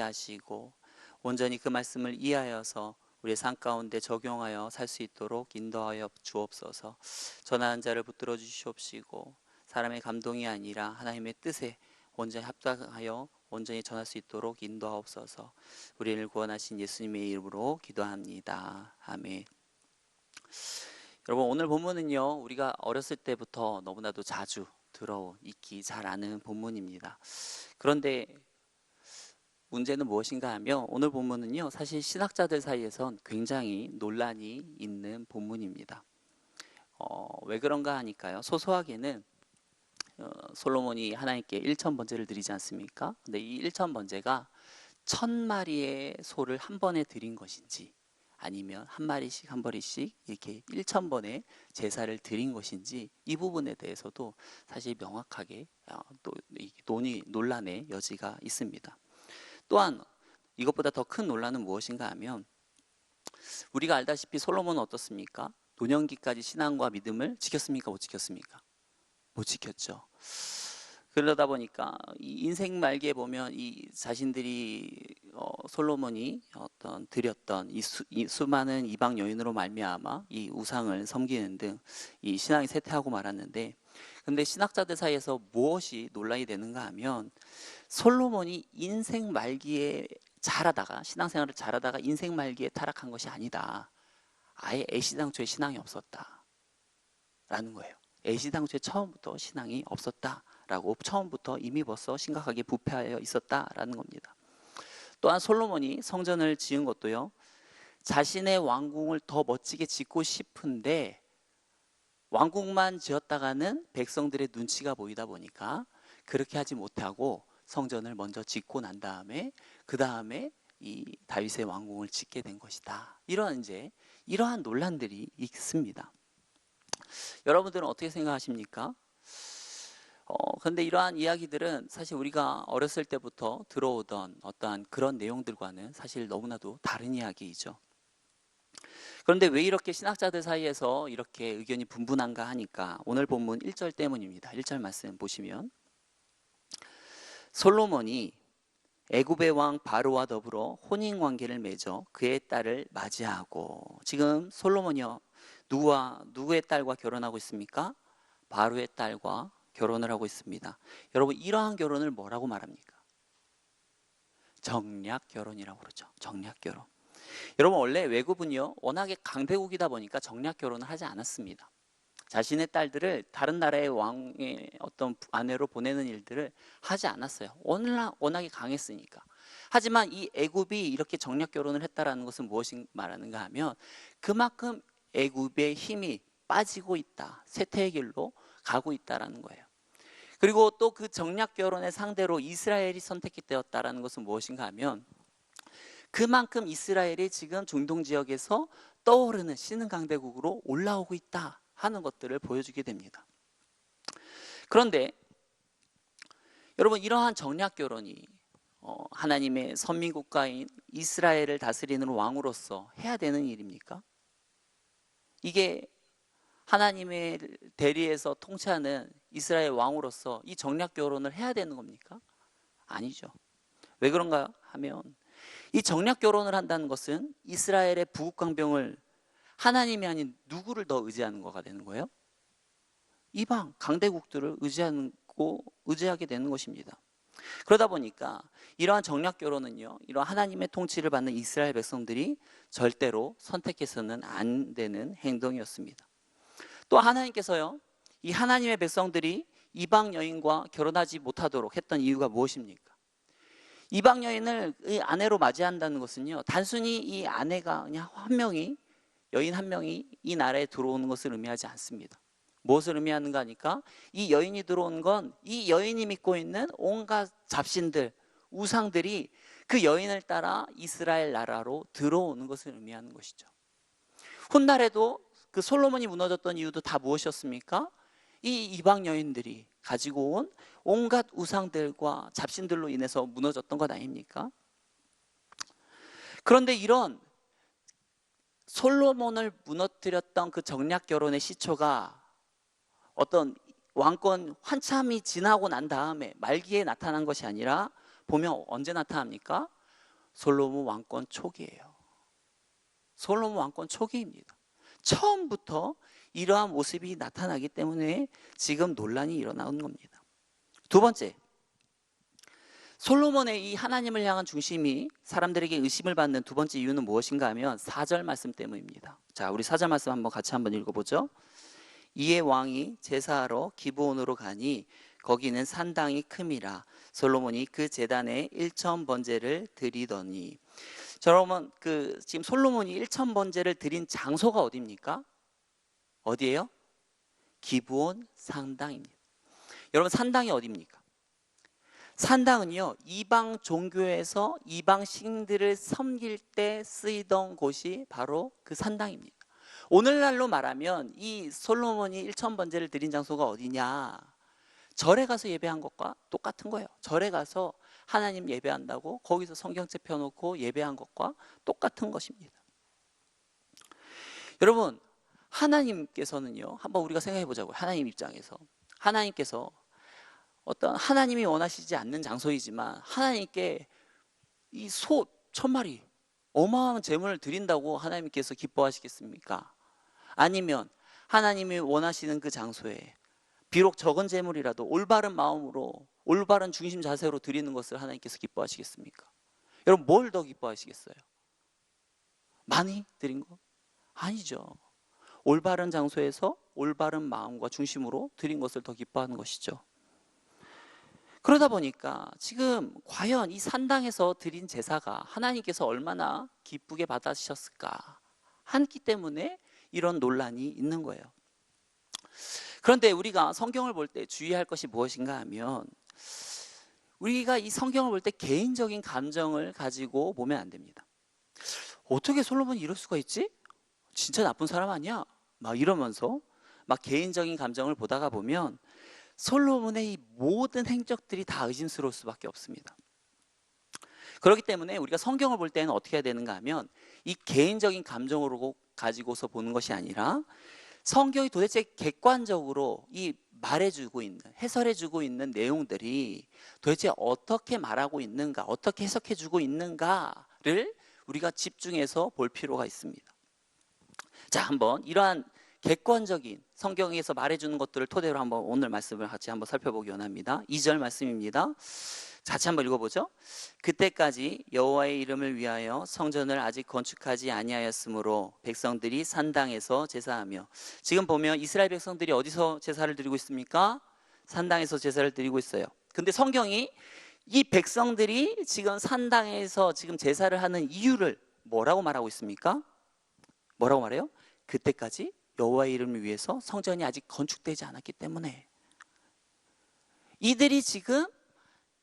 하시고 온전히 그 말씀을 이해하여서 우리의 삶 가운데 적용하여 살 수 있도록 인도하여 주옵소서. 전하는 자를 붙들어 주시옵시고 사람의 감동이 아니라 하나님의 뜻에 온전히 합당하여 온전히 전할 수 있도록 인도하옵소서. 우리를 구원하신 예수님의 이름으로 기도합니다. 아멘. 여러분, 오늘 본문은요, 우리가 어렸을 때부터 너무나도 자주 들어온, 익히 잘 아는 본문입니다. 그런데 문제는 무엇인가 하면 오늘 본문은요, 사실 신학자들 사이에선 굉장히 논란이 있는 본문입니다. 왜 그런가 하니까요, 소소하게는 솔로몬이 하나님께 1,000번제를 드리지 않습니까? 근데 이 1,000번제가 1,000마리의 소를 한 번에 드린 것인지, 아니면 한 마리씩 한 마리씩 이렇게 1,000번의 제사를 드린 것인지, 이 부분에 대해서도 사실 명확하게 또 논란의 여지가 있습니다. 또한 이것보다 더 큰 논란은 무엇인가 하면, 우리가 알다시피 솔로몬은 어떻습니까? 노년기까지 신앙과 믿음을 지켰습니까? 못 지켰습니까? 못 지켰죠. 그러다 보니까 이 인생 말기에 보면 이 자신들이 솔로몬이 드렸던 이 수많은 이방 여인으로 말미암아 이 우상을 섬기는 등 이 신앙이 쇠퇴하고 말았는데, 근데 신학자들 사이에서 무엇이 논란이 되는가 하면, 솔로몬이 인생 말기에 잘하다가, 신앙생활을 잘하다가 인생 말기에 타락한 것이 아니다. 아예 애시당초에 신앙이 없었다 라는 거예요. 애시당초에 처음부터 신앙이 없었다라고, 처음부터 이미 벌써 심각하게 부패하여 있었다라는 겁니다. 또한 솔로몬이 성전을 지은 것도요, 자신의 왕궁을 더 멋지게 짓고 싶은데 왕궁만 지었다가는 백성들의 눈치가 보이다 보니까 그렇게 하지 못하고 성전을 먼저 짓고 난 다음에 그 다음에 이 다윗의 왕궁을 짓게 된 것이다. 이러한 논란들이 있습니다. 여러분들은 어떻게 생각하십니까? 근데 이러한 이야기들은 사실 우리가 어렸을 때부터 들어오던 어떠한 그런 내용들과는 사실 너무나도 다른 이야기이죠. 그런데 왜 이렇게 신학자들 사이에서 이렇게 의견이 분분한가 하니까 오늘 본문 1절 때문입니다. 1절 말씀 보시면, 솔로몬이 애굽의 왕 바로와 더불어 혼인 관계를 맺어 그의 딸을 맞이하고, 지금 솔로몬이요, 누구의 딸과 결혼하고 있습니까? 바로의 딸과 결혼을 하고 있습니다. 여러분, 이러한 결혼을 뭐라고 말합니까? 정략 결혼이라고 그러죠. 정략 결혼. 여러분, 원래 외국은요, 워낙에 강대국이다 보니까 정략 결혼을 하지 않았습니다. 자신의 딸들을 다른 나라의 왕의 어떤 아내로 보내는 일들을 하지 않았어요. 워낙에 강했으니까. 하지만 이 애굽이 이렇게 정략 결혼을 했다라는 것은 무엇을 말하는가 하면, 그만큼 애굽의 힘이 빠지고 있다, 쇠퇴의 길로 가고 있다라는 거예요. 그리고 또 그 정략 결혼의 상대로 이스라엘이 선택되었다라는 것은 무엇인가 하면, 그만큼 이스라엘이 지금 중동 지역에서 떠오르는 신흥 강대국으로 올라오고 있다 하는 것들을 보여주게 됩니다. 그런데 여러분, 이러한 정략 결혼이 하나님의 선민국가인 이스라엘을 다스리는 왕으로서 해야 되는 일입니까? 이게 하나님의 대리에서 통치하는 이스라엘 왕으로서 이 정략 결혼을 해야 되는 겁니까? 아니죠. 왜 그런가 하면, 이 정략 결혼을 한다는 것은 이스라엘의 부국강병을 하나님이 아닌 누구를 더 의지하는 거가 되는 거예요? 이방 강대국들을 의지하게 되는 것입니다. 그러다 보니까 이러한 정략 결혼은요, 이러한 하나님의 통치를 받는 이스라엘 백성들이 절대로 선택해서는 안 되는 행동이었습니다. 또 하나님께서요, 이 하나님의 백성들이 이방 여인과 결혼하지 못하도록 했던 이유가 무엇입니까? 이방 여인을 이 아내로 맞이한다는 것은요, 단순히 이 아내가 그냥 여인 한 명이 이 나라에 들어오는 것을 의미하지 않습니다. 무엇을 의미하는가 하니까, 이 여인이 들어온 건 이 여인이 믿고 있는 온갖 잡신들, 우상들이 그 여인을 따라 이스라엘 나라로 들어오는 것을 의미하는 것이죠. 훗날에도 그 솔로몬이 무너졌던 이유도 다 무엇이었습니까? 이 이방 여인들이 가지고 온 온갖 우상들과 잡신들로 인해서 무너졌던 것 아닙니까? 그런데 이런 솔로몬을 무너뜨렸던 그 정략 결혼의 시초가 어떤 왕권 한참이 지나고 난 다음에 말기에 나타난 것이 아니라, 보면 언제 나타납니까? 솔로몬 왕권 초기예요. 솔로몬 왕권 초기입니다. 처음부터 이러한 모습이 나타나기 때문에 지금 논란이 일어나는 겁니다. 두 번째, 솔로몬의 이 하나님을 향한 중심이 사람들에게 의심을 받는 두 번째 이유는 무엇인가 하면 4절 말씀 때문입니다. 자, 우리 4절 말씀 같이 한번 읽어보죠. 이에 왕이 제사하러 기브온으로 가니 거기는 산당이 큼이라 솔로몬이 그 제단에 1,000번제를 드리더니. 자, 여러분, 지금 솔로몬이 1,000번제를 드린 장소가 어디입니까? 어디예요? 기브온 산당입니다. 여러분, 산당이 어디입니까? 산당은요, 이방 종교에서 이방 신들을 섬길 때 쓰이던 곳이 바로 그 산당입니다. 오늘날로 말하면 이 솔로몬이 1,000번제를 드린 장소가 어디냐? 절에 가서 예배한 것과 똑같은 거예요. 절에 가서 하나님 예배한다고 거기서 성경책 펴놓고 예배한 것과 똑같은 것입니다. 여러분, 하나님께서는요, 한번 우리가 생각해 보자고요. 하나님 입장에서 하나님께서 어떤 하나님이 원하시지 않는 장소이지만 하나님께 이 소 1,000마리 어마어마한 제물을 드린다고 하나님께서 기뻐하시겠습니까? 아니면 하나님이 원하시는 그 장소에 비록 적은 제물이라도 올바른 마음으로 올바른 중심 자세로 드리는 것을 하나님께서 기뻐하시겠습니까? 여러분, 뭘 더 기뻐하시겠어요? 많이 드린 거? 아니죠. 올바른 장소에서 올바른 마음과 중심으로 드린 것을 더 기뻐하는 것이죠. 그러다 보니까 지금 과연 이 산당에서 드린 제사가 하나님께서 얼마나 기쁘게 받아주셨을까 하기 때문에 이런 논란이 있는 거예요. 그런데 우리가 성경을 볼 때 주의할 것이 무엇인가 하면 우리가 이 성경을 볼 때 개인적인 감정을 가지고 보면 안 됩니다. 어떻게 솔로몬이 이럴 수가 있지? 진짜 나쁜 사람 아니야? 막 이러면서 막 개인적인 감정을 보다가 보면 솔로몬의 이 모든 행적들이 다 의심스러울 수밖에 없습니다. 그렇기 때문에 우리가 성경을 볼 때는 어떻게 해야 되는가 하면 이 개인적인 감정으로 가지고서 보는 것이 아니라 성경이 도대체 객관적으로 이 말해주고 있는, 해설해주고 있는 내용들이 도대체 어떻게 말하고 있는가, 어떻게 해석해주고 있는가를 우리가 집중해서 볼 필요가 있습니다. 자, 한번 이러한 객관적인 성경에서 말해주는 것들을 토대로 한번 오늘 말씀을 같이 한번 살펴보기 원합니다. 2절 말씀입니다. 같이 한번 읽어보죠. 그때까지 여호와의 이름을 위하여 성전을 아직 건축하지 아니하였으므로 백성들이 산당에서 제사하며. 지금 보면 이스라엘 백성들이 어디서 제사를 드리고 있습니까? 산당에서 제사를 드리고 있어요. 근데 성경이 이 백성들이 지금 산당에서 지금 제사를 하는 이유를 뭐라고 말하고 있습니까? 뭐라고 말해요? 그때까지 여호와의 이름을 위해서 성전이 아직 건축되지 않았기 때문에. 이들이 지금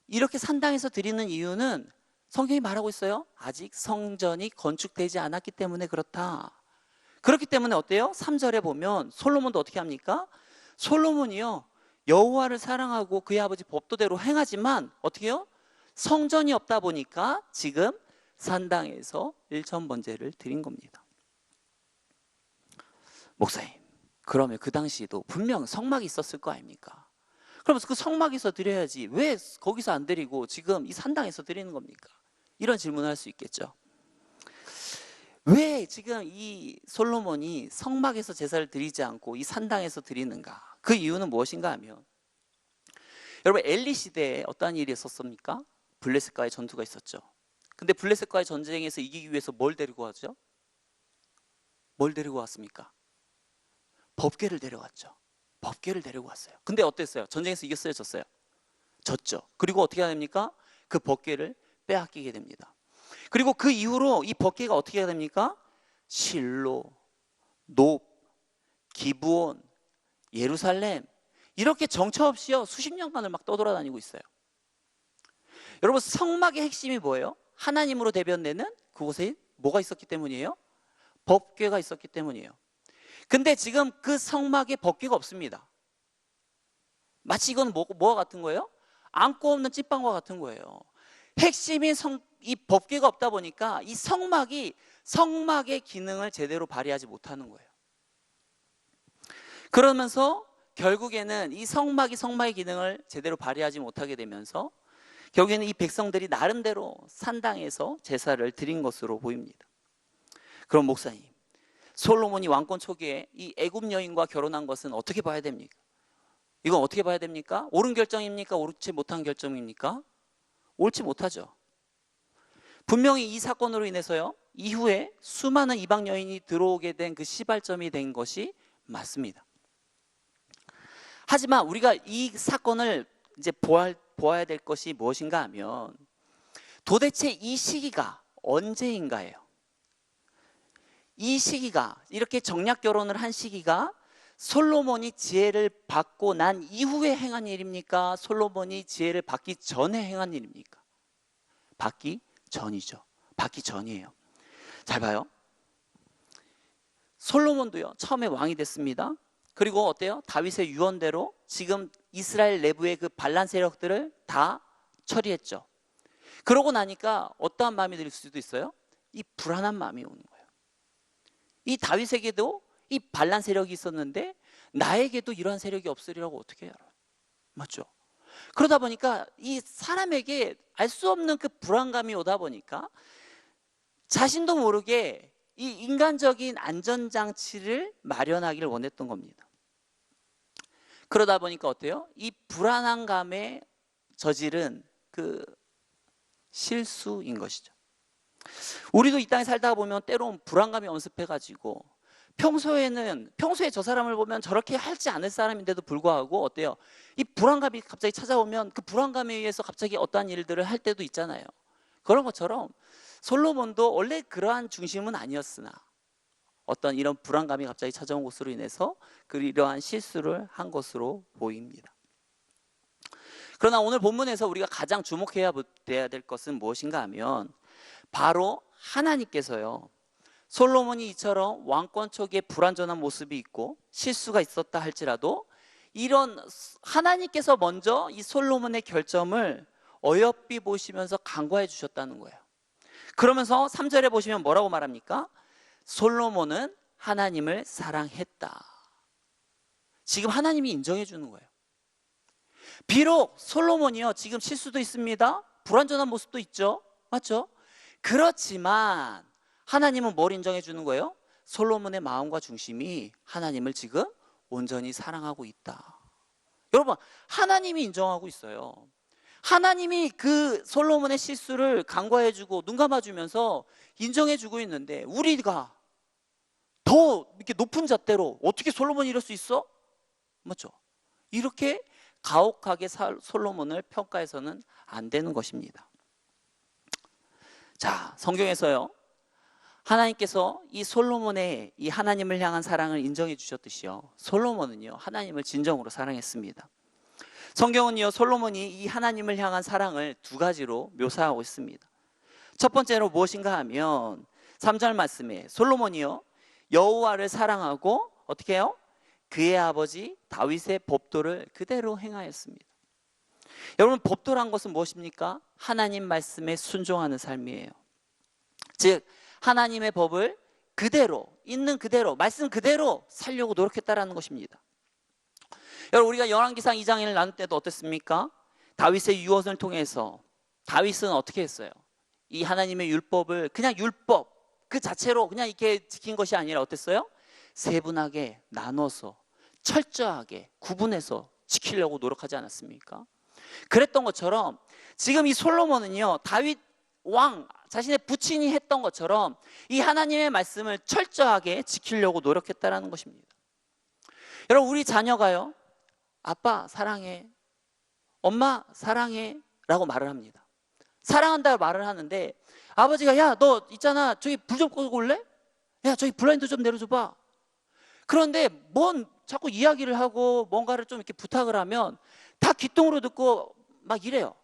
이렇게 산당에서 드리는 이유는 성경이 말하고 있어요. 아직 성전이 건축되지 않았기 때문에 그렇다. 그렇기 때문에 어때요? 3절에 보면 솔로몬도 어떻게 합니까? 솔로몬이요, 여호와를 사랑하고 그의 아버지 법도대로 행하지만 어떻게 해요? 성전이 없다 보니까 지금 산당에서 1,000번제를 드린 겁니다. 목사님, 그러면 그 당시에도 분명 성막이 있었을 거 아닙니까? 그러면서 그 성막에서 드려야지 왜 거기서 안 드리고 지금 이 산당에서 드리는 겁니까? 이런 질문을 할 수 있겠죠. 왜 지금 이 솔로몬이 성막에서 제사를 드리지 않고 이 산당에서 드리는가? 그 이유는 무엇인가 하면, 여러분, 엘리 시대에 어떠한 일이 있었습니까? 블레셋과의 전투가 있었죠. 근데 블레셋과의 전쟁에서 이기기 위해서 뭘 데리고 왔죠? 뭘 데리고 왔습니까? 법궤를 데려왔죠. 법궤를 데리고 왔어요. 근데 어땠어요? 전쟁에서 이겼어요? 졌어요? 졌죠. 그리고 어떻게 해야 됩니까? 그 법궤를 빼앗기게 됩니다. 그리고 그 이후로 이 법궤가 어떻게 해야 됩니까? 실로, 높, 기브온, 예루살렘, 이렇게 정처 없이요 수십 년간을 막 떠돌아다니고 있어요. 여러분, 성막의 핵심이 뭐예요? 하나님으로 대변되는 그곳에 뭐가 있었기 때문이에요? 법궤가 있었기 때문이에요. 근데 지금 그 성막에 법궤가 없습니다. 마치 이건 뭐와 같은 거예요? 안고 없는 찐빵과 같은 거예요. 핵심이 이 법궤가 없다 보니까 이 성막이 성막의 기능을 제대로 발휘하지 못하는 거예요. 그러면서 결국에는 이 성막이 성막의 기능을 제대로 발휘하지 못하게 되면서 결국에는 이 백성들이 나름대로 산당에서 제사를 드린 것으로 보입니다. 그럼 목사님, 솔로몬이 왕권 초기에 이 애굽 여인과 결혼한 것은 어떻게 봐야 됩니까? 이건 어떻게 봐야 됩니까? 옳은 결정입니까? 옳지 못한 결정입니까? 옳지 못하죠. 분명히 이 사건으로 인해서요, 이후에 수많은 이방 여인이 들어오게 된 그 시발점이 된 것이 맞습니다. 하지만 우리가 이 사건을 이제 보아야 될 것이 무엇인가 하면, 도대체 이 시기가 언제인가예요. 이 시기가, 이렇게 정략 결혼을 한 시기가 솔로몬이 지혜를 받고 난 이후에 행한 일입니까? 솔로몬이 지혜를 받기 전에 행한 일입니까? 받기 전이죠. 받기 전이에요. 잘 봐요. 솔로몬도요, 처음에 왕이 됐습니다. 그리고 어때요? 다윗의 유언대로 지금 이스라엘 내부의 그 반란 세력들을 다 처리했죠. 그러고 나니까 어떠한 마음이 들 수도 있어요? 이 불안한 마음이 오는 거예요. 이 다윗에게도 이 반란 세력이 있었는데 나에게도 이러한 세력이 없으리라고 어떻게 알아요? 맞죠? 그러다 보니까 이 사람에게 알 수 없는 그 불안감이 오다 보니까 자신도 모르게 이 인간적인 안전장치를 마련하기를 원했던 겁니다. 그러다 보니까 어때요? 이 불안한 감에 저지른 그 실수인 것이죠. 우리도 이 땅에 살다 보면 때로는 불안감이 엄습해가지고 평소에 저 사람을 보면 저렇게 할지 않을 사람인데도 불구하고 어때요? 이 불안감이 갑자기 찾아오면 그 불안감에 의해서 갑자기 어떠한 일들을 할 때도 있잖아요. 그런 것처럼 솔로몬도 원래 그러한 중심은 아니었으나 어떤 이런 불안감이 갑자기 찾아온 것으로 인해서 이러한 실수를 한 것으로 보입니다. 그러나 오늘 본문에서 우리가 가장 주목해야 될 것은 무엇인가 하면, 바로 하나님께서요, 솔로몬이 이처럼 왕권 초기에 불완전한 모습이 있고 실수가 있었다 할지라도 이런 하나님께서 먼저 이 솔로몬의 결점을 어여삐 보시면서 간과해 주셨다는 거예요. 그러면서 3절에 보시면 뭐라고 말합니까? 솔로몬은 하나님을 사랑했다. 지금 하나님이 인정해 주는 거예요. 비록 솔로몬이요, 지금 실수도 있습니다. 불완전한 모습도 있죠. 맞죠? 그렇지만 하나님은 뭘 인정해 주는 거예요? 솔로몬의 마음과 중심이 하나님을 지금 온전히 사랑하고 있다. 여러분, 하나님이 인정하고 있어요. 하나님이 그 솔로몬의 실수를 간과해 주고 눈 감아 주면서 인정해 주고 있는데, 우리가 더 이렇게 높은 잣대로 어떻게 솔로몬이 이럴 수 있어? 맞죠? 이렇게 가혹하게 솔로몬을 평가해서는 안 되는 것입니다. 자, 성경에서요, 하나님께서 이 솔로몬의 이 하나님을 향한 사랑을 인정해 주셨듯이요, 솔로몬은요, 하나님을 진정으로 사랑했습니다. 성경은요, 솔로몬이 이 하나님을 향한 사랑을 두 가지로 묘사하고 있습니다. 첫 번째로 무엇인가 하면 3절 말씀에 솔로몬이요, 여호와를 사랑하고 어떻게 해요? 그의 아버지 다윗의 법도를 그대로 행하였습니다. 여러분, 법도란 것은 무엇입니까? 하나님 말씀에 순종하는 삶이에요. 즉 하나님의 법을 그대로, 있는 그대로, 말씀 그대로 살려고 노력했다라는 것입니다. 여러분, 우리가 열왕기상 2장을 나눌 때도 어땠습니까? 다윗의 유언을 통해서 다윗은 어떻게 했어요? 이 하나님의 율법을 그냥 율법 그 자체로 그냥 이렇게 지킨 것이 아니라 어땠어요? 세분하게 나눠서 철저하게 구분해서 지키려고 노력하지 않았습니까? 그랬던 것처럼 지금 이 솔로몬은요, 다윗 왕 자신의 부친이 했던 것처럼 이 하나님의 말씀을 철저하게 지키려고 노력했다라는 것입니다. 여러분, 우리 자녀가요, 아빠 사랑해, 엄마 사랑해 라고 말을 합니다. 사랑한다고 말을 하는데 아버지가 야, 너 있잖아, 저기 불 좀 끄고 올래? 야, 저기 블라인드 좀 내려줘봐. 그런데 뭔 자꾸 이야기를 하고 뭔가를 좀 이렇게 부탁을 하면 다 귓등으로 듣고 막 이래요.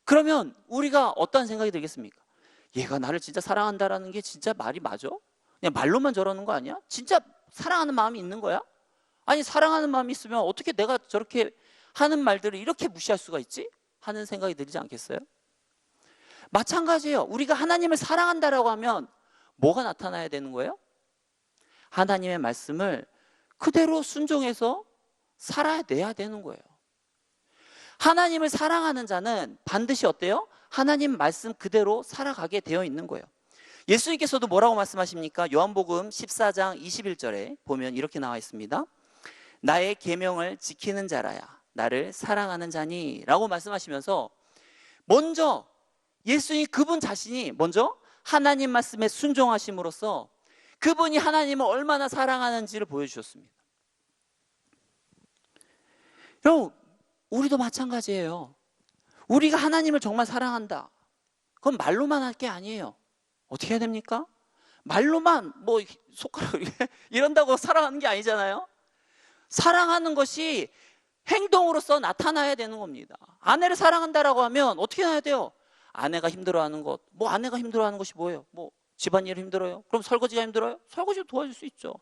그러면 우리가 어떤 생각이 들겠습니까? 얘가 나를 진짜 사랑한다라는 게 진짜 말이 맞아? 그냥 말로만 저러는 거 아니야? 진짜 사랑하는 마음이 있는 거야? 아니, 사랑하는 마음이 있으면 어떻게 내가 저렇게 하는 말들을 이렇게 무시할 수가 있지? 하는 생각이 들지 않겠어요? 마찬가지예요. 우리가 하나님을 사랑한다라고 하면 뭐가 나타나야 되는 거예요? 하나님의 말씀을 그대로 순종해서 살아내야 되는 거예요. 하나님을 사랑하는 자는 반드시 어때요? 하나님 말씀 그대로 살아가게 되어 있는 거예요. 예수님께서도 뭐라고 말씀하십니까? 요한복음 14장 21절에 보면 이렇게 나와 있습니다. 나의 계명을 지키는 자라야 나를 사랑하는 자니 라고 말씀하시면서 먼저 예수님 그분 자신이 먼저 하나님 말씀에 순종하심으로써 그분이 하나님을 얼마나 사랑하는지를 보여주셨습니다. 여러분, 우리도 마찬가지예요. 우리가 하나님을 정말 사랑한다. 그건 말로만 할 게 아니에요. 어떻게 해야 됩니까? 말로만 뭐 손가락 이런다고 사랑하는 게 아니잖아요. 사랑하는 것이 행동으로서 나타나야 되는 겁니다. 아내를 사랑한다라고 하면 어떻게 해야 돼요? 아내가 힘들어하는 것, 뭐 아내가 힘들어하는 것이 뭐예요? 뭐 집안일 힘들어요? 그럼 설거지가 힘들어요? 설거지 도와줄 수 있죠.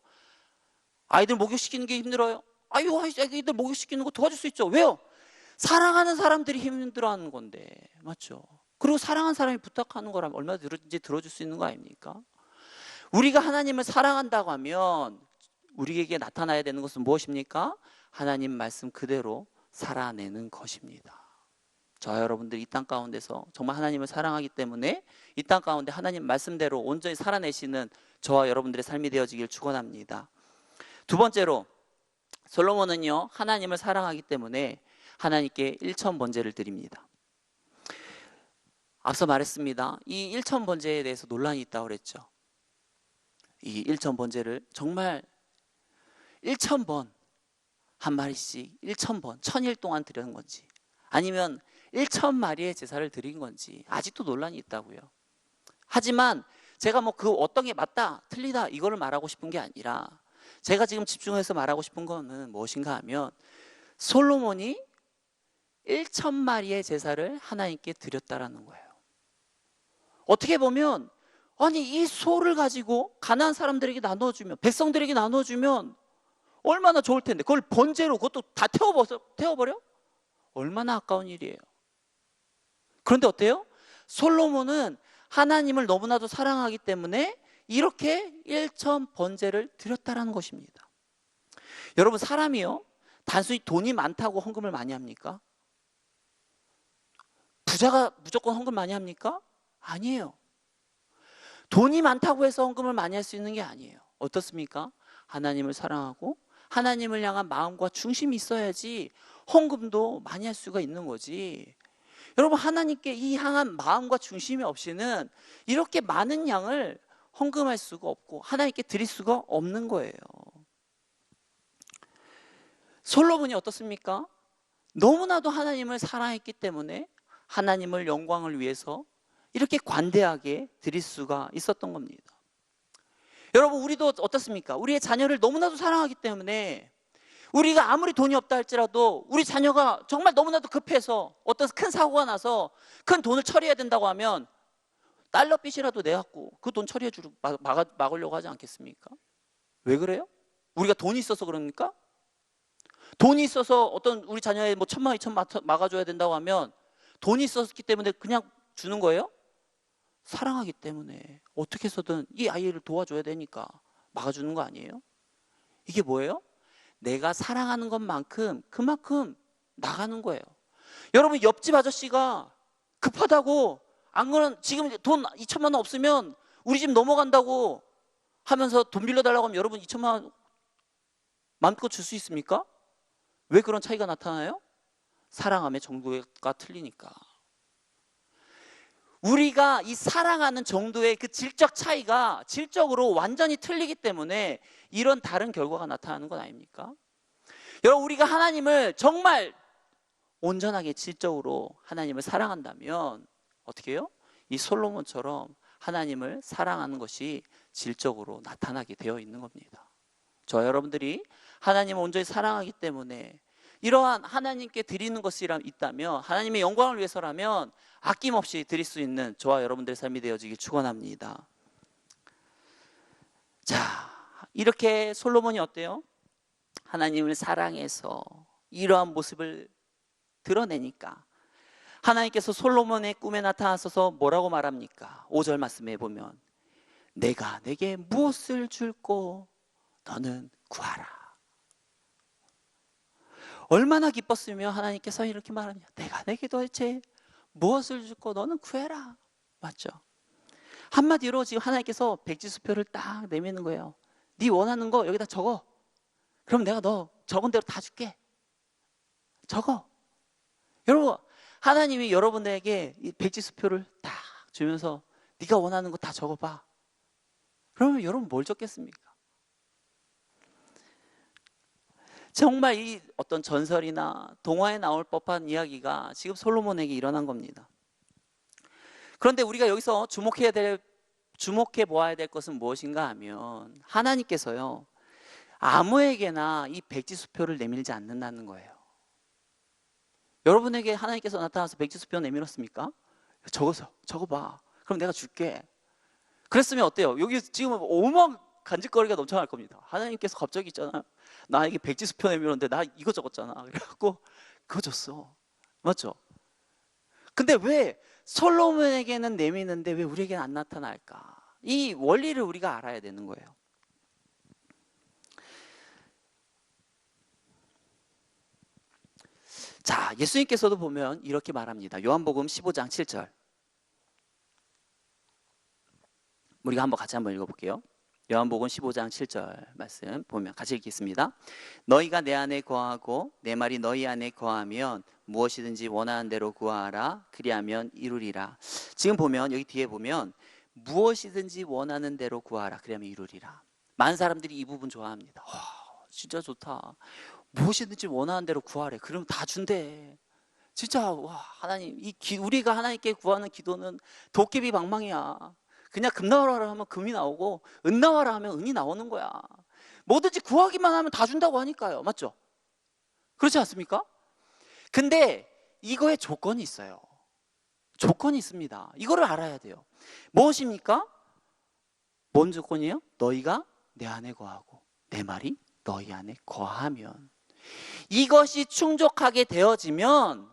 아이들 목욕시키는 게 힘들어요? 아이들 목욕시키는 거 도와줄 수 있죠. 왜요? 사랑하는 사람들이 힘들어하는 건데, 맞죠? 그리고 사랑하는 사람이 부탁하는 거라면 얼마든지 들어줄 수 있는 거 아닙니까? 우리가 하나님을 사랑한다고 하면 우리에게 나타나야 되는 것은 무엇입니까? 하나님 말씀 그대로 살아내는 것입니다. 저와 여러분들 이 땅 가운데서 정말 하나님을 사랑하기 때문에 이 땅 가운데 하나님 말씀대로 온전히 살아내시는 저와 여러분들의 삶이 되어지길 축원합니다. 두 번째로 솔로몬은요, 하나님을 사랑하기 때문에 하나님께 일천번제를 드립니다. 앞서 말했습니다. 이 일천번제에 대해서 논란이 있다고 그랬죠. 이 일천번제를 정말 1000번 한 마리씩 1000번 1000일 동안 드리는 건지 아니면 1000마리의 제사를 드린 건지 아직도 논란이 있다고요. 하지만 제가 뭐 그 어떤 게 맞다 틀리다 이거를 말하고 싶은 게 아니라 제가 지금 집중해서 말하고 싶은 거는 무엇인가 하면 솔로몬이 1000마리의 제사를 하나님께 드렸다라는 거예요. 어떻게 보면 아니 이 소를 가지고 가나안 사람들에게 나눠주면 백성들에게 나눠주면 얼마나 좋을 텐데 그걸 번제로 그것도 다 태워버려? 얼마나 아까운 일이에요. 그런데 어때요? 솔로몬은 하나님을 너무나도 사랑하기 때문에 이렇게 1000번제를 드렸다라는 것입니다. 여러분 사람이요 단순히 돈이 많다고 헌금을 많이 합니까? 부자가 무조건 헌금 많이 합니까? 아니에요. 돈이 많다고 해서 헌금을 많이 할 수 있는 게 아니에요. 어떻습니까? 하나님을 사랑하고 하나님을 향한 마음과 중심이 있어야지 헌금도 많이 할 수가 있는 거지. 여러분 하나님께 이 향한 마음과 중심이 없이는 이렇게 많은 양을 헌금할 수가 없고 하나님께 드릴 수가 없는 거예요. 솔로몬이 어떻습니까? 너무나도 하나님을 사랑했기 때문에 하나님을 영광을 위해서 이렇게 관대하게 드릴 수가 있었던 겁니다. 여러분 우리도 어떻습니까? 우리의 자녀를 너무나도 사랑하기 때문에 우리가 아무리 돈이 없다 할지라도 우리 자녀가 정말 너무나도 급해서 어떤 큰 사고가 나서 큰 돈을 처리해야 된다고 하면 달러 빚이라도 내갖고 그 돈 처리해 주고 막으려고 하지 않겠습니까? 왜 그래요? 우리가 돈이 있어서 그럽니까? 돈이 있어서 어떤 우리 자녀의 뭐 1000만 2000만 막아줘야 된다고 하면 돈이 있었기 때문에 그냥 주는 거예요? 사랑하기 때문에 어떻게 해서든 이 아이를 도와줘야 되니까 막아주는 거 아니에요? 이게 뭐예요? 내가 사랑하는 것만큼 그만큼 나가는 거예요. 여러분 옆집 아저씨가 급하다고 안 그러면 지금 돈 2천만 원 없으면 우리 집 넘어간다고 하면서 돈 빌려달라고 하면 여러분 2천만 원 마음껏 줄 수 있습니까? 왜 그런 차이가 나타나요? 사랑함의 정도가 틀리니까. 우리가 이 사랑하는 정도의 그 질적 차이가 질적으로 완전히 틀리기 때문에 이런 다른 결과가 나타나는 건 아닙니까? 여러분 우리가 하나님을 정말 온전하게 질적으로 하나님을 사랑한다면 어떻게 해요? 이 솔로몬처럼 하나님을 사랑하는 것이 질적으로 나타나게 되어 있는 겁니다. 저 여러분들이 하나님을 온전히 사랑하기 때문에 이러한 하나님께 드리는 것이 있다면 하나님의 영광을 위해서라면 아낌없이 드릴 수 있는 저와 여러분들의 삶이 되어지길 축원합니다. 자, 이렇게 솔로몬이 어때요? 하나님을 사랑해서 이러한 모습을 드러내니까 하나님께서 솔로몬의 꿈에 나타나셔서 뭐라고 말합니까? 5절 말씀에 보면 내가 내게 무엇을 줄고 너는 구하라. 얼마나 기뻤으며 하나님께서 이렇게 말하냐. 내가 내게 도대체 무엇을 주고 너는 구해라. 맞죠? 한마디로 지금 하나님께서 백지수표를 딱 내미는 거예요. 네 원하는 거 여기다 적어. 그럼 내가 너 적은 대로 다 줄게. 적어. 여러분, 하나님이 여러분에게 이 백지수표를 딱 주면서 네가 원하는 거 다 적어봐. 그러면 여러분 뭘 적겠습니까? 정말 이 어떤 전설이나 동화에 나올 법한 이야기가 지금 솔로몬에게 일어난 겁니다. 그런데 우리가 여기서 주목해 보아야 될 것은 무엇인가 하면 하나님께서요, 아무에게나 이 백지수표를 내밀지 않는다는 거예요. 여러분에게 하나님께서 나타나서 백지수표 내밀었습니까? 적어봐. 그럼 내가 줄게. 그랬으면 어때요? 여기 지금 어마어마한 간직거리가 넘쳐날 겁니다. 하나님께서 갑자기 있잖아요. 나에게 백지수표 내밀었는데 나 이거 적었잖아. 그래갖고 그거 줬어. 맞죠? 근데 왜 솔로몬에게는 내미는데 왜 우리에게는 안 나타날까? 이 원리를 우리가 알아야 되는 거예요. 자, 예수님께서도 보면 이렇게 말합니다. 요한복음 15장 7절. 우리가 같이 한번 읽어볼게요. 요한복음 15장 7절 말씀 보면 같이 읽겠습니다. 너희가 내 안에 거하고 내 말이 너희 안에 거하면 무엇이든지 원하는 대로 구하라. 그리하면 이루리라. 지금 보면 여기 뒤에 보면 무엇이든지 원하는 대로 구하라. 그리하면 이루리라. 많은 사람들이 이 부분 좋아합니다. 진짜 좋다. 무엇이든지 원하는 대로 구하래. 그럼 다 준대. 진짜 하나님, 우리가 하나님께 구하는 기도는 도깨비 방망이야. 그냥 금 나와라 하면 금이 나오고 은 나와라 하면 은이 나오는 거야. 뭐든지 구하기만 하면 다 준다고 하니까요. 맞죠? 그렇지 않습니까? 근데 이거에 조건이 있어요. 조건이 있습니다. 이거를 알아야 돼요. 무엇입니까? 뭔 조건이에요? 너희가 내 안에 거하고 내 말이 너희 안에 거하면, 이것이 충족하게 되어지면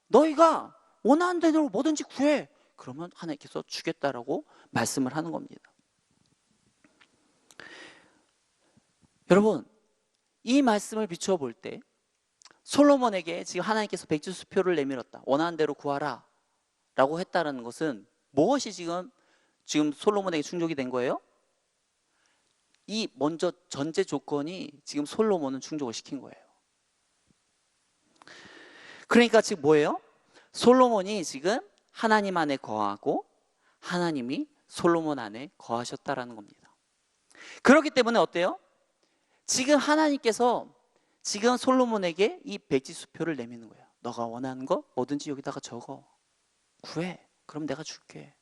너희가 원하는 대로 뭐든지 구해. 그러면 하나님께서 주겠다라고 말씀을 하는 겁니다. 여러분, 이 말씀을 비추어 볼 때 솔로몬에게 지금 하나님께서 백지수표를 내밀었다. 원하는 대로 구하라 라고 했다는 것은 무엇이 지금 솔로몬에게 충족이 된 거예요? 이 먼저 전제 조건이 지금 솔로몬은 충족을 시킨 거예요. 그러니까 지금 뭐예요? 솔로몬이 지금 하나님 안에 거하고 하나님이 솔로몬 안에 거하셨다라는 겁니다. 그렇기 때문에 어때요? 지금 하나님께서 지금 솔로몬에게 이 백지수표를 내미는 거예요. 너가 원하는 거 뭐든지 여기다가 적어. 구해. 그럼 내가 줄게.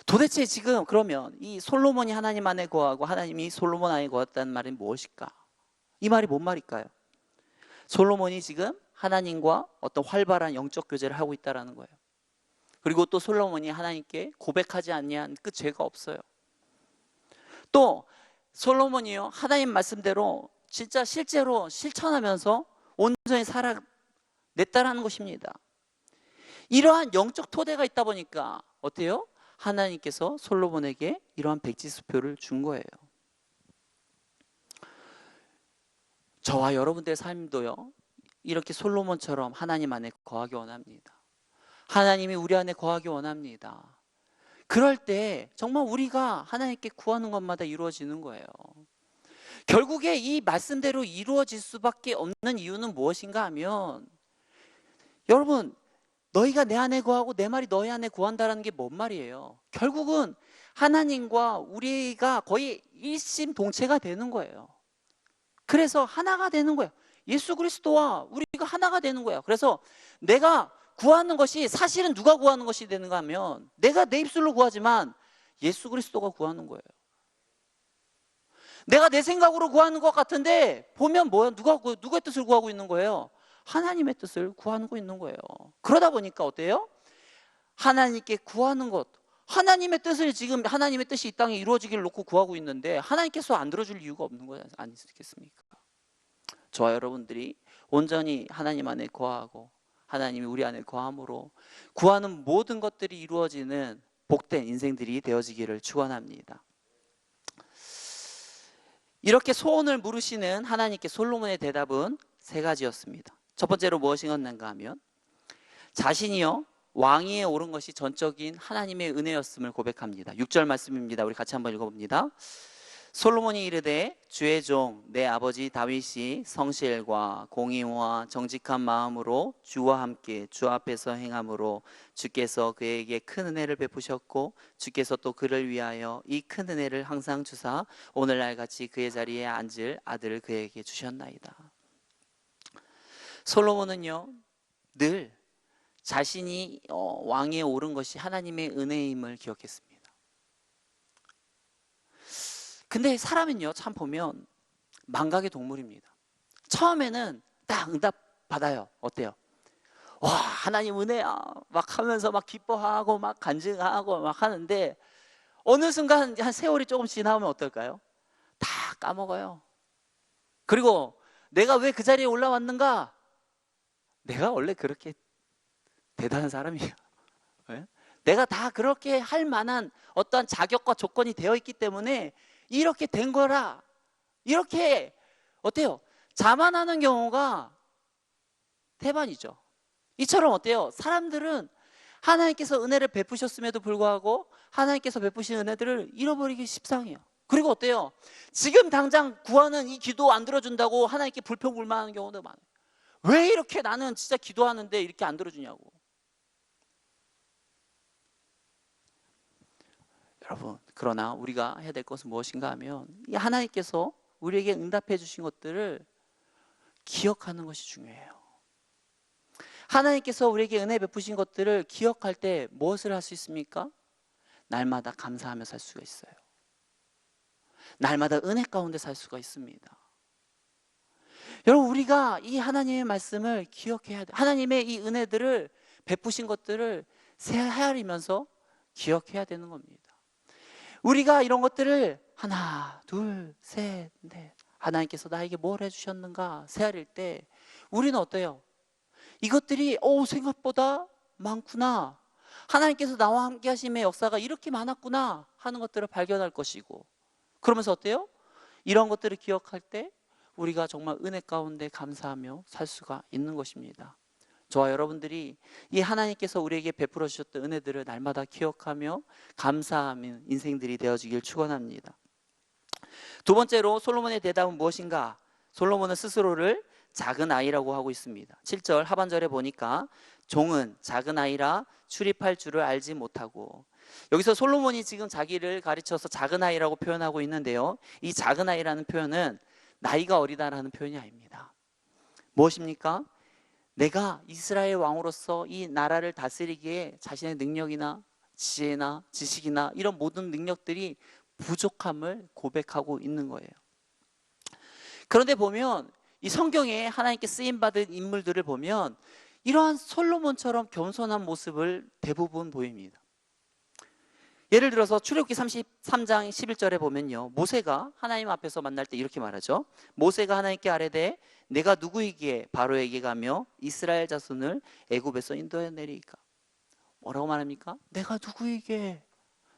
도대체 지금 그러면 이 솔로몬이 하나님 안에 거하고 하나님이 솔로몬 안에 거했다는 말은 무엇일까? 이 말이 뭔 말일까요? 솔로몬이 지금 하나님과 어떤 활발한 영적 교제를 하고 있다는 거예요. 그리고 또 솔로몬이 하나님께 고백하지 않냐한 그 죄가 없어요. 또 솔로몬이요, 하나님 말씀대로 진짜 실제로 실천하면서 온전히 살아냈다라는 것입니다. 이러한 영적 토대가 있다 보니까 어때요? 하나님께서 솔로몬에게 이러한 백지수표를 준 거예요. 저와 여러분들의 삶도요, 이렇게 솔로몬처럼 하나님 안에 거하기 원합니다. 하나님이 우리 안에 거하기 원합니다. 그럴 때 정말 우리가 하나님께 구하는 것마다 이루어지는 거예요. 결국에 이 말씀대로 이루어질 수밖에 없는 이유는 무엇인가 하면, 여러분, 너희가 내 안에 거하고 내 말이 너희 안에 거한다는 게 뭔 말이에요? 결국은 하나님과 우리가 거의 일심동체가 되는 거예요. 그래서 하나가 되는 거예요. 예수 그리스도와 우리가 하나가 되는 거예요. 그래서 내가 구하는 것이 사실은 누가 구하는 것이 되는가 하면, 내가 내 입술로 구하지만 예수 그리스도가 구하는 거예요. 내가 내 생각으로 구하는 것 같은데 보면 뭐야? 누구의 뜻을 구하고 있는 거예요? 하나님의 뜻을 구하고 있는 거예요. 그러다 보니까 어때요? 하나님께 구하는 것, 하나님의 뜻을 지금 하나님의 뜻이 이 땅에 이루어지기를 놓고 구하고 있는데 하나님께서 안 들어줄 이유가 없는 거 아니겠습니까? 저와 여러분들이 온전히 하나님 안에 거하고 하나님이 우리 안에 거함으로 구하는 모든 것들이 이루어지는 복된 인생들이 되어지기를 축원합니다. 이렇게 소원을 물으시는 하나님께 솔로몬의 대답은 세 가지였습니다. 첫 번째로 무엇이었는가 하면 자신이요 왕위에 오른 것이 전적인 하나님의 은혜였음을 고백합니다. 6절 말씀입니다. 우리 같이 한번 읽어봅니다. 솔로몬이 이르되 주의 종 내 아버지 다윗이 성실과 공의와 정직한 마음으로 주와 함께 주 앞에서 행함으로 주께서 그에게 큰 은혜를 베푸셨고 주께서 또 그를 위하여 이 큰 은혜를 항상 주사 오늘날 같이 그의 자리에 앉을 아들을 그에게 주셨나이다. 솔로몬은요 늘 자신이 왕위에 오른 것이 하나님의 은혜임을 기억했습니다. 근데 사람은요 참 보면 망각의 동물입니다. 처음에는 딱 응답 받아요. 어때요? 와 하나님 은혜야 막 하면서 막 기뻐하고 막 간증하고 막 하는데 어느 순간 한 세월이 조금 지나면 어떨까요? 다 까먹어요. 그리고 내가 왜 그 자리에 올라왔는가? 내가 원래 그렇게 대단한 사람이에요. 네? 내가 다 그렇게 할 만한 어떠한 자격과 조건이 되어 있기 때문에 이렇게 된 거라. 이렇게 어때요? 자만하는 경우가 대반이죠. 이처럼 어때요? 사람들은 하나님께서 은혜를 베푸셨음에도 불구하고 하나님께서 베푸신 은혜들을 잃어버리기 십상이에요. 그리고 어때요? 지금 당장 구하는 이 기도 안 들어준다고 하나님께 불평불만하는 경우도 많아요. 왜 이렇게 나는 진짜 기도하는데 이렇게 안 들어주냐고. 여러분, 그러나 우리가 해야 될 것은 무엇인가 하면 이 하나님께서 우리에게 응답해 주신 것들을 기억하는 것이 중요해요. 하나님께서 우리에게 은혜 베푸신 것들을 기억할 때 무엇을 할 수 있습니까? 날마다 감사하며 살 수가 있어요. 날마다 은혜 가운데 살 수가 있습니다. 여러분, 우리가 이 하나님의 말씀을 기억해야 돼요. 하나님의 이 은혜들을 베푸신 것들을 헤아리면서 기억해야 되는 겁니다. 우리가 이런 것들을 하나, 둘, 셋, 넷 하나님께서 나에게 뭘 해주셨는가 헤아릴 때 우리는 어때요? 이것들이 생각보다 많구나. 하나님께서 나와 함께 하심의 역사가 이렇게 많았구나 하는 것들을 발견할 것이고 그러면서 어때요? 이런 것들을 기억할 때 우리가 정말 은혜 가운데 감사하며 살 수가 있는 것입니다. 저와 여러분들이 이 하나님께서 우리에게 베풀어 주셨던 은혜들을 날마다 기억하며 감사하는 인생들이 되어지길 축원합니다. 두 번째로 솔로몬의 대답은 무엇인가? 솔로몬은 스스로를 작은 아이라고 하고 있습니다. 7절 하반절에 보니까 종은 작은 아이라 출입할 줄을 알지 못하고, 여기서 솔로몬이 지금 자기를 가르쳐서 작은 아이라고 표현하고 있는데요, 이 작은 아이라는 표현은 나이가 어리다라는 표현이 아닙니다. 무엇입니까? 내가 이스라엘 왕으로서 이 나라를 다스리기에 자신의 능력이나 지혜나 지식이나 이런 모든 능력들이 부족함을 고백하고 있는 거예요. 그런데 보면 이 성경에 하나님께 쓰임받은 인물들을 보면 이러한 솔로몬처럼 겸손한 모습을 대부분 보입니다. 예를 들어서 출애굽기 33장 11절에 보면요, 모세가 하나님 앞에서 만날 때 이렇게 말하죠. 모세가 하나님께 아뢰되 내가 누구이기에 바로에게 가며 이스라엘 자손을 애굽에서 인도해내리이까. 뭐라고 말합니까? 내가 누구이기에,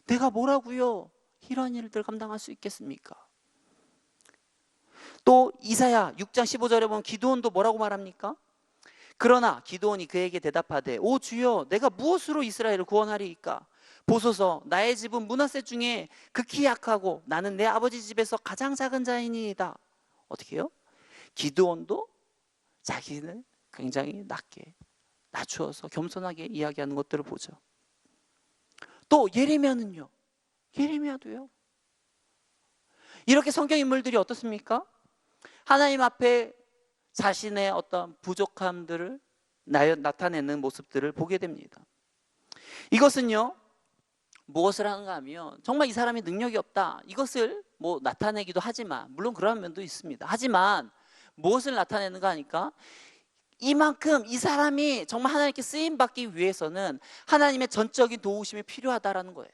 내가 뭐라고요? 이런 일들 감당할 수 있겠습니까? 또 이사야 6장 15절에 보면 기드온도 뭐라고 말합니까? 그러나 기드온이 그에게 대답하되 오 주여, 내가 무엇으로 이스라엘을 구원하리이까? 보소서, 나의 집은 므낫세 중에 극히 약하고 나는 내 아버지 집에서 가장 작은 자이니이다. 어떻게 해요? 기드온도 자기는 굉장히 낮게 낮추어서 겸손하게 이야기하는 것들을 보죠. 또 예레미야는요, 예레미야도요, 이렇게 성경 인물들이 어떻습니까? 하나님 앞에 자신의 어떤 부족함들을 나타내는 모습들을 보게 됩니다. 이것은요, 무엇을 하는가 하면 정말 이 사람이 능력이 없다, 이것을 나타내기도 하지만, 물론 그런 면도 있습니다. 하지만 무엇을 나타내는가 하니까 이만큼 이 사람이 정말 하나님께 쓰임받기 위해서는 하나님의 전적인 도우심이 필요하다라는 거예요.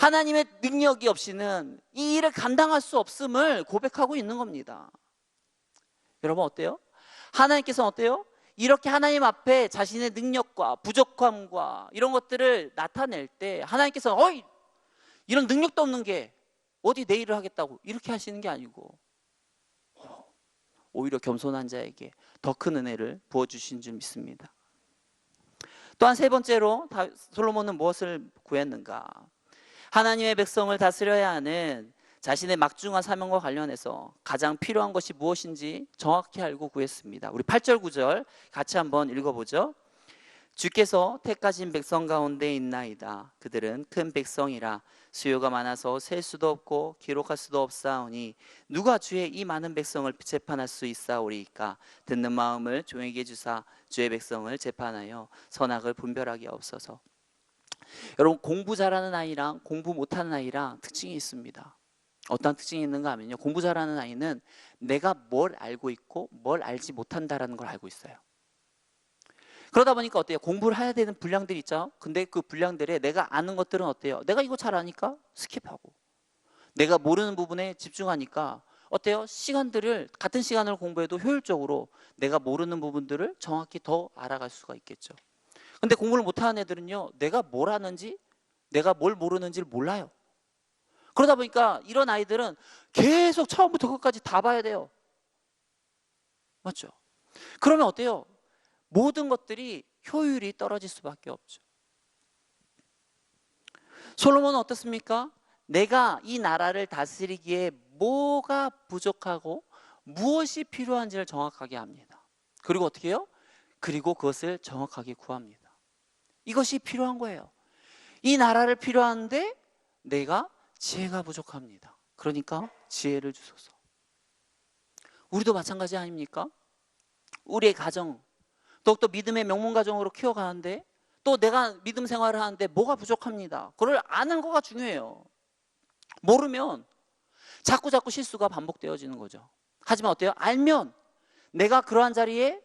하나님의 능력이 없이는 이 일을 감당할 수 없음을 고백하고 있는 겁니다. 여러분 어때요? 하나님께서는 어때요? 이렇게 하나님 앞에 자신의 능력과 부족함과 이런 것들을 나타낼 때 하나님께서는 어이, 이런 능력도 없는 게 어디 내 일을 하겠다고 이렇게 하시는 게 아니고 오히려 겸손한 자에게 더 큰 은혜를 부어주신 줄 믿습니다. 또한 세 번째로 솔로몬은 무엇을 구했는가? 하나님의 백성을 다스려야 하는 자신의 막중한 사명과 관련해서 가장 필요한 것이 무엇인지 정확히 알고 구했습니다. 우리 8절 9절 같이 한번 읽어보죠. 주께서 택하신 백성 가운데 있나이다. 그들은 큰 백성이라 수요가 많아서 셀 수도 없고 기록할 수도 없사오니 누가 주의 이 많은 백성을 재판할 수 있사오리이까? 듣는 마음을 종에게 주사 주의 백성을 재판하여 선악을 분별하게 없어서. 여러분, 공부 잘하는 아이랑 공부 못하는 아이랑 특징이 있습니다. 어떤 특징이 있는가 하면요, 공부 잘하는 아이는 내가 뭘 알고 있고 뭘 알지 못한다라는 걸 알고 있어요. 그러다 보니까 어때요? 공부를 해야 되는 분량들이 있죠. 근데 그 분량들에 내가 아는 것들은 어때요? 내가 이거 잘 아니까 스킵하고, 내가 모르는 부분에 집중하니까 어때요? 같은 시간을 공부해도 효율적으로 내가 모르는 부분들을 정확히 더 알아갈 수가 있겠죠. 근데 공부를 못하는 애들은요, 내가 뭘 아는지, 내가 뭘 모르는지를 몰라요. 그러다 보니까 이런 아이들은 계속 처음부터 끝까지 다 봐야 돼요. 맞죠? 그러면 어때요? 모든 것들이 효율이 떨어질 수밖에 없죠. 솔로몬은 어떻습니까? 내가 이 나라를 다스리기에 뭐가 부족하고 무엇이 필요한지를 정확하게 압니다. 그리고 어떻게 해요? 그리고 그것을 정확하게 구합니다. 이것이 필요한 거예요. 이 나라를 필요한데 내가 지혜가 부족합니다. 그러니까 지혜를 주소서. 우리도 마찬가지 아닙니까? 우리의 가정, 더욱더 믿음의 명문 가정으로 키워가는데 또 내가 믿음 생활을 하는데 뭐가 부족합니다. 그걸 아는 거가 중요해요. 모르면 자꾸 실수가 반복되어지는 거죠. 하지만 어때요? 알면 내가 그러한 자리에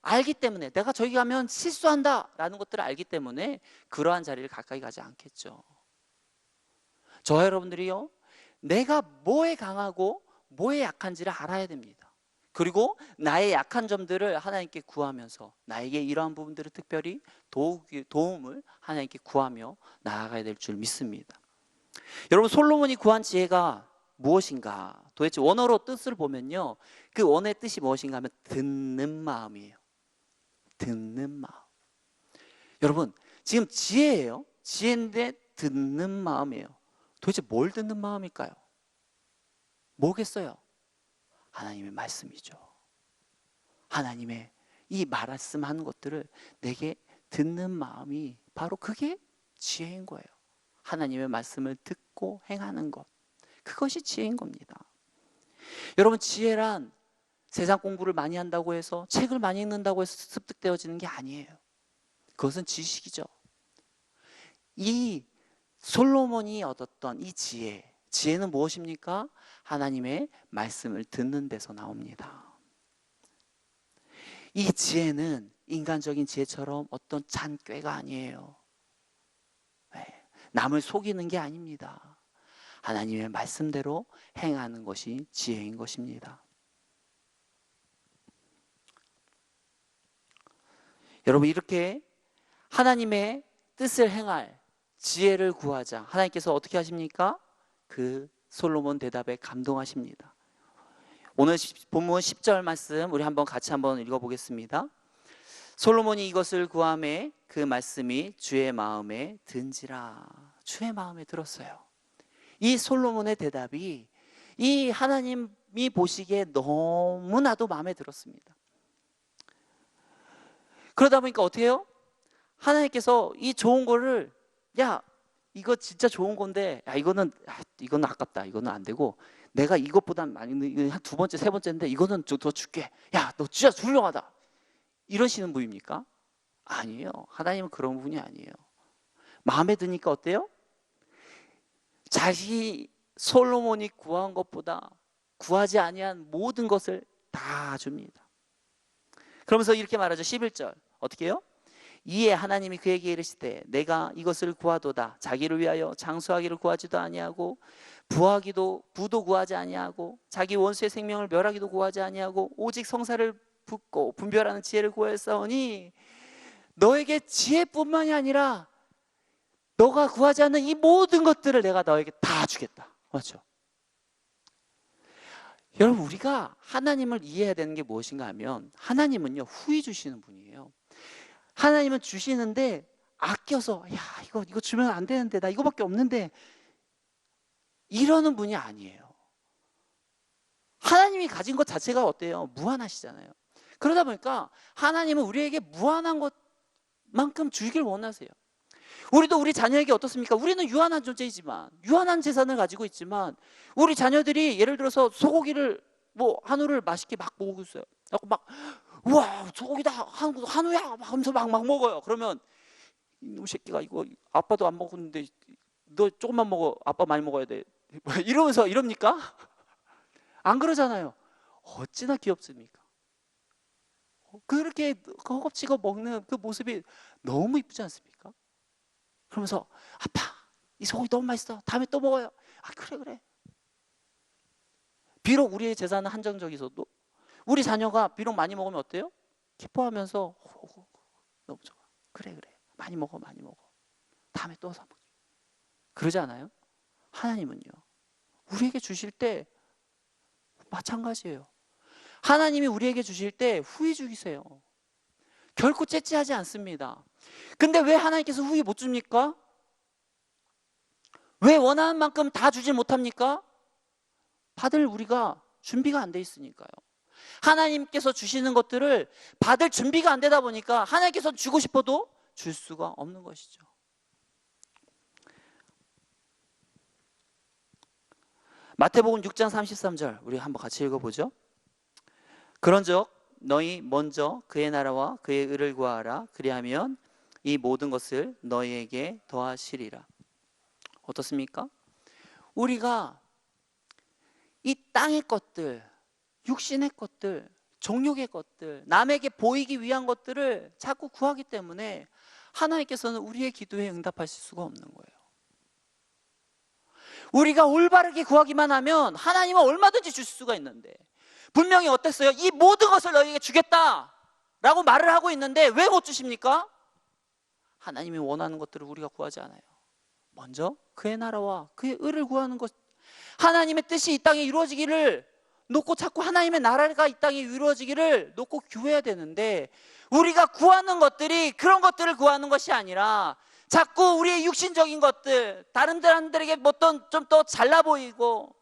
알기 때문에, 내가 저기 가면 실수한다 라는 것들을 알기 때문에 그러한 자리를 가까이 가지 않겠죠. 저와 여러분들이요, 내가 뭐에 강하고 뭐에 약한지를 알아야 됩니다. 그리고 나의 약한 점들을 하나님께 구하면서 나에게 이러한 부분들을 특별히 도움을 하나님께 구하며 나아가야 될 줄 믿습니다. 여러분, 솔로몬이 구한 지혜가 무엇인가? 도대체 원어로 뜻을 보면요, 그 원어의 뜻이 무엇인가 하면 듣는 마음이에요. 듣는 마음. 여러분, 지금 지혜예요. 지혜인데 듣는 마음이에요. 도대체 뭘 듣는 마음일까요? 뭐겠어요? 하나님의 말씀이죠. 하나님의 이 말씀하는 것들을 내게 듣는 마음이 바로 그게 지혜인 거예요. 하나님의 말씀을 듣고 행하는 것, 그것이 지혜인 겁니다. 여러분, 지혜란 세상 공부를 많이 한다고 해서, 책을 많이 읽는다고 해서 습득되어지는 게 아니에요. 그것은 지식이죠. 이 솔로몬이 얻었던 이 지혜는 무엇입니까? 하나님의 말씀을 듣는 데서 나옵니다. 이 지혜는 인간적인 지혜처럼 어떤 잔꾀가 아니에요. 남을 속이는 게 아닙니다. 하나님의 말씀대로 행하는 것이 지혜인 것입니다. 여러분, 이렇게 하나님의 뜻을 행할 지혜를 구하자. 하나님께서 어떻게 하십니까? 그 솔로몬 대답에 감동하십니다. 오늘 본문 10절 말씀 우리 같이 한번 읽어보겠습니다. 솔로몬이 이것을 구하매 그 말씀이 주의 마음에 든지라. 주의 마음에 들었어요. 이 솔로몬의 대답이 이 하나님이 보시기에 너무나도 마음에 들었습니다. 그러다 보니까 어떻게 해요? 하나님께서 이 좋은 거를, 야, 이거 진짜 좋은 건데, 야, 이거는 아깝다. 이거는 안 되고, 내가 이것보다 많이, 한 두 번째, 세 번째인데, 이거는 더 줄게. 야, 너 진짜 훌륭하다. 이러시는 분입니까? 아니에요. 하나님은 그런 분이 아니에요. 마음에 드니까 어때요? 자기 솔로몬이 구한 것보다 구하지 아니한 모든 것을 다 줍니다. 그러면서 이렇게 말하죠. 11절. 어떻게 해요? 이에 하나님이 그에게 이르시되 내가 이것을 구하도다. 자기를 위하여 장수하기를 구하지도 아니하고 부도 구하지 아니하고 자기 원수의 생명을 멸하기도 구하지 아니하고 오직 성사를 붙고 분별하는 지혜를 구하였사오니 너에게 지혜뿐만이 아니라 너가 구하지 않는 이 모든 것들을 내가 너에게 다 주겠다. 맞죠? 여러분, 우리가 하나님을 이해해야 되는 게 무엇인가 하면, 하나님은요 후히 주시는 분이에요. 하나님은 주시는데 아껴서, 야 이거 주면 안 되는데, 나 이거밖에 없는데, 이러는 분이 아니에요. 하나님이 가진 것 자체가 어때요? 무한하시잖아요. 그러다 보니까 하나님은 우리에게 무한한 것만큼 주기를 원하세요. 우리도 우리 자녀에게 어떻습니까? 우리는 유한한 존재이지만, 유한한 재산을 가지고 있지만, 우리 자녀들이 예를 들어서 소고기를 한우를 맛있게 막 먹고 있어요. 막 우와 소고기다, 한우야 막 하면서 막 먹어요. 그러면 이놈 새끼가 이거 아빠도 안 먹었는데 너 조금만 먹어, 아빠 많이 먹어야 돼, 이러면서 이럽니까? 안 그러잖아요. 어찌나 귀엽습니까? 그렇게 허겁지겁 먹는 그 모습이 너무 이쁘지 않습니까? 그러면서 아빠 이 소고기 너무 맛있어, 다음에 또 먹어요. 아 그래. 비록 우리의 재산은 한정적이어도 우리 자녀가 비록 많이 먹으면 어때요? 기뻐하면서 너무 좋아, 그래 많이 먹어 다음에 또 사 먹자, 그러지 않아요? 하나님은요 우리에게 주실 때 마찬가지예요. 하나님이 우리에게 주실 때 후히 주기세요. 결코 째째하지 않습니다. 근데 왜 하나님께서 후히 못 줍니까? 왜 원하는 만큼 다 주질 못합니까? 받을 우리가 준비가 안 돼 있으니까요. 하나님께서 주시는 것들을 받을 준비가 안 되다 보니까 하나님께서 주고 싶어도 줄 수가 없는 것이죠. 마태복음 6장 33절 우리 한번 같이 읽어보죠. 그런즉 너희 먼저 그의 나라와 그의 의를 구하라. 그리하면 이 모든 것을 너희에게 더하시리라. 어떻습니까? 우리가 이 땅의 것들, 육신의 것들, 정욕의 것들, 남에게 보이기 위한 것들을 자꾸 구하기 때문에 하나님께서는 우리의 기도에 응답하실 수가 없는 거예요. 우리가 올바르게 구하기만 하면 하나님은 얼마든지 주실 수가 있는데, 분명히 어땠어요? 이 모든 것을 너희에게 주겠다 라고 말을 하고 있는데 왜 못 주십니까? 하나님이 원하는 것들을 우리가 구하지 않아요. 먼저 그의 나라와 그의 의를 구하는 것, 하나님의 뜻이 이 땅에 이루어지기를 놓고 자꾸 하나님의 나라가 이 땅에 이루어지기를 놓고 구해야 되는데, 우리가 구하는 것들이 그런 것들을 구하는 것이 아니라 자꾸 우리의 육신적인 것들, 다른 사람들에게 어떤 좀 더 잘나 보이고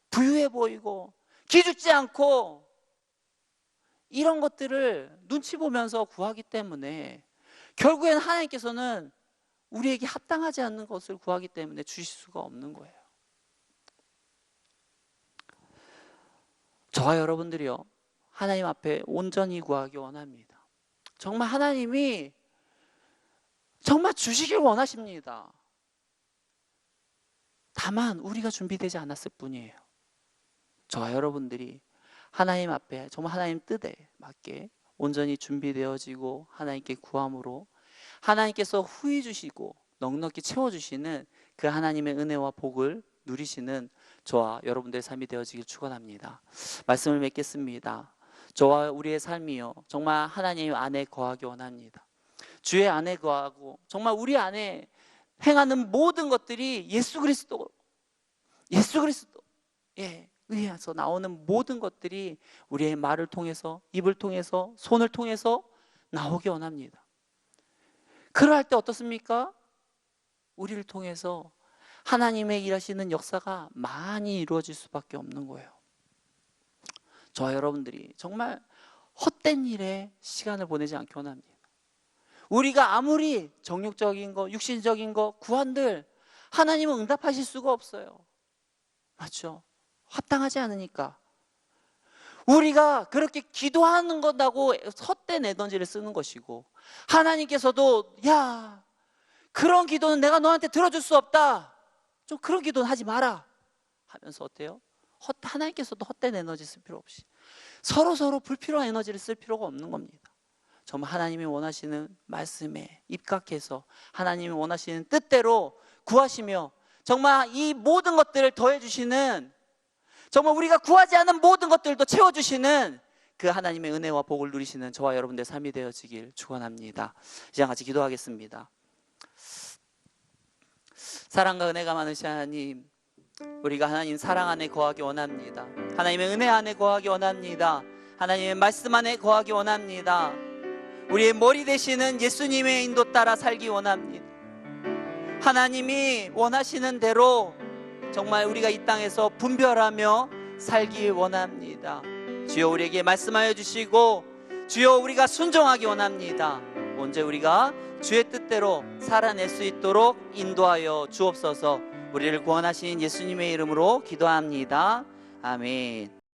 부유해 보이고 기죽지 않고 이런 것들을 눈치 보면서 구하기 때문에 결국엔 하나님께서는 우리에게 합당하지 않는 것을 구하기 때문에 주실 수가 없는 거예요. 저와 여러분들이요 하나님 앞에 온전히 구하기 원합니다. 정말 하나님이 정말 주시길 원하십니다. 다만 우리가 준비되지 않았을 뿐이에요. 저와 여러분들이 하나님 앞에 정말 하나님 뜻에 맞게 온전히 준비되어지고 하나님께 구함으로 하나님께서 후히 주시고 넉넉히 채워주시는 그 하나님의 은혜와 복을 누리시는 저와 여러분들의 삶이 되어지길 축원합니다. 말씀을 맺겠습니다. 저와 우리의 삶이요 정말 하나님 안에 거하기 원합니다. 주의 안에 거하고 정말 우리 안에 행하는 모든 것들이 예수 그리스도에 의해서 나오는 모든 것들이 우리의 말을 통해서, 입을 통해서, 손을 통해서 나오기 원합니다. 그럴 때 어떻습니까? 우리를 통해서 하나님의 일하시는 역사가 많이 이루어질 수밖에 없는 거예요. 저와 여러분들이 정말 헛된 일에 시간을 보내지 않기 원합니다. 우리가 아무리 정욕적인 거, 육신적인 거 구한들 하나님은 응답하실 수가 없어요. 맞죠? 합당하지 않으니까. 우리가 그렇게 기도하는 것하고 헛된 에너지를 쓰는 것이고, 하나님께서도 야 그런 기도는 내가 너한테 들어줄 수 없다, 좀 그런 기도는 하지 마라 하면서 어때요? 하나님께서도 헛된 에너지 쓸 필요 없이 서로 불필요한 에너지를 쓸 필요가 없는 겁니다. 정말 하나님이 원하시는 말씀에 입각해서 하나님이 원하시는 뜻대로 구하시며 정말 이 모든 것들을 더해주시는, 정말 우리가 구하지 않은 모든 것들도 채워주시는 그 하나님의 은혜와 복을 누리시는 저와 여러분들의 삶이 되어지길 축원합니다. 이제 같이 기도하겠습니다. 사랑과 은혜가 많으신 하나님, 우리가 하나님 사랑 안에 거하기 원합니다. 하나님의 은혜 안에 거하기 원합니다. 하나님의 말씀 안에 거하기 원합니다. 우리의 머리 되시는 예수님의 인도 따라 살기 원합니다. 하나님이 원하시는 대로 정말 우리가 이 땅에서 분별하며 살기 원합니다. 주여 우리에게 말씀하여 주시고 주여 우리가 순종하기 원합니다. 언제 우리가 주의 뜻대로 살아낼 수 있도록 인도하여 주옵소서. 우리를 구원하신 예수님의 이름으로 기도합니다. 아멘.